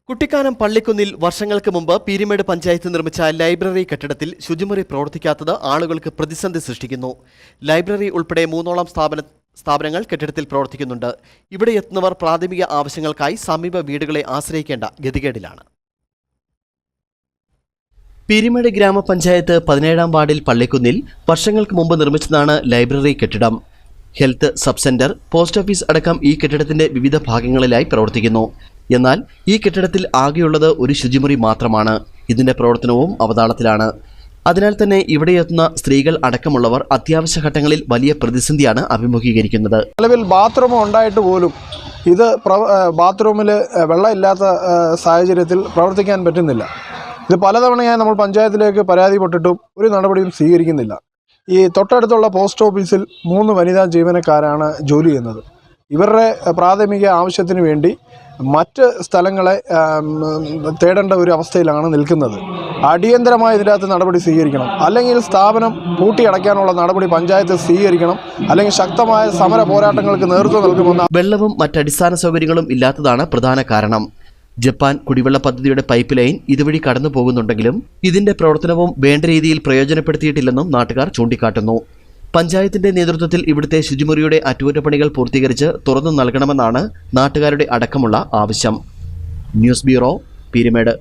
കുട്ടിക്കാനം പള്ളിക്കുന്നിൽ വർഷങ്ങൾക്ക് മുമ്പ് പീരിമേട് പഞ്ചായത്ത് നിർമ്മിച്ച ലൈബ്രറി കെട്ടിടത്തിൽ ശുചിമുറി പ്രവർത്തിക്കാത്തത് ആളുകൾക്ക് പ്രതിസന്ധി സൃഷ്ടിക്കുന്നു. ലൈബ്രറി ഉൾപ്പെടെ 3ഓളം സ്ഥാപനങ്ങൾ കെട്ടിടത്തിൽ പ്രവർത്തിക്കുന്നുണ്ട്. ഇവിടെ എത്തുന്നവർ പ്രാഥമിക ആവശ്യങ്ങൾക്കായി സമീപ വീടുകളെ ആശ്രയിക്കേണ്ട ഗതികേടിലാണ്. പീരിമേട് ഗ്രാമപഞ്ചായത്ത് 17ാം വാർഡിൽ പള്ളിക്കുന്നിൽ വർഷങ്ങൾക്ക് മുമ്പ് നിർമ്മിച്ചതാണ് ലൈബ്രറി കെട്ടിടം. Health sub centre, post office അടക്കം ഈ കെട്ടിടത്തിന്റെ വിവിധ ഭാഗങ്ങളിലായി പ്രവർത്തിക്കുന്നു. എന്നാൽ ഈ കെട്ടിടത്തിൽ ആകെയുള്ളത് ഒരു ശുചിമുറി മാത്രമാണ്. ഇതിന്റെ പ്രവർത്തനവും അവതാളത്തിലാണ്. അതിനാൽ തന്നെ ഇവിടെ എത്തുന്ന സ്ത്രീകൾ അടക്കമുള്ളവർ അത്യാവശ്യ ഘട്ടങ്ങളിൽ വലിയ പ്രതിസന്ധിയാണ് അഭിമുഖീകരിക്കുന്നത്. നിലവിൽ ബാത്റൂം ഉണ്ടായിട്ട് പോലും ഇത് ബാത്റൂമിൽ വെള്ളമില്ലാത്ത സാഹചര്യത്തിൽ പ്രവർത്തിക്കാൻ പറ്റുന്നില്ല. ഇത് പലതവണയായി നമ്മൾ പഞ്ചായത്തിലേക്ക് പരാതിപ്പെട്ടിട്ടും ഒരു നടപടിയും സ്വീകരിക്കുന്നില്ല. ഈ തൊട്ടടുത്തുള്ള പോസ്റ്റ് ഓഫീസിൽ 3 വനിതാ ജീവനക്കാരാണ് ജോലി ചെയ്യുന്നത്. ഇവരുടെ പ്രാഥമിക ആവശ്യത്തിന് വേണ്ടി മറ്റ് സ്ഥലങ്ങളെ തേടേണ്ട ഒരു അവസ്ഥയിലാണ് നിൽക്കുന്നത്. അടിയന്തരമായി ഇതിനകത്ത് നടപടി സ്വീകരിക്കണം. അല്ലെങ്കിൽ സ്ഥാപനം പൂട്ടിയടയ്ക്കാനുള്ള നടപടി പഞ്ചായത്ത് സ്വീകരിക്കണം. അല്ലെങ്കിൽ ശക്തമായ സമര പോരാട്ടങ്ങൾക്ക് നേതൃത്വം നൽകുമെന്ന്. വെള്ളവും മറ്റടിസ്ഥാന സൗകര്യങ്ങളും ഇല്ലാത്തതാണ് പ്രധാന കാരണം. ജപ്പാൻ കുടിവെള്ള പദ്ധതിയുടെ പൈപ്പ് ലൈൻ ഇതുവഴി കടന്നു പോകുന്നുണ്ടെങ്കിലും ഇതിന്റെ പ്രവർത്തനവും വേണ്ട രീതിയിൽ പ്രയോജനപ്പെടുത്തിയിട്ടില്ലെന്നും നാട്ടുകാർ ചൂണ്ടിക്കാട്ടുന്നു. പഞ്ചായത്തിന്റെ നേതൃത്വത്തിൽ ഇവിടുത്തെ ശുചിമുറിയുടെ അറ്റകുറ്റപ്പണികൾ പൂർത്തീകരിച്ച് തുറന്നു നൽകണമെന്നാണ് നാട്ടുകാരുടെ അടക്കമുള്ള ആവശ്യം. News bureau, Peermade.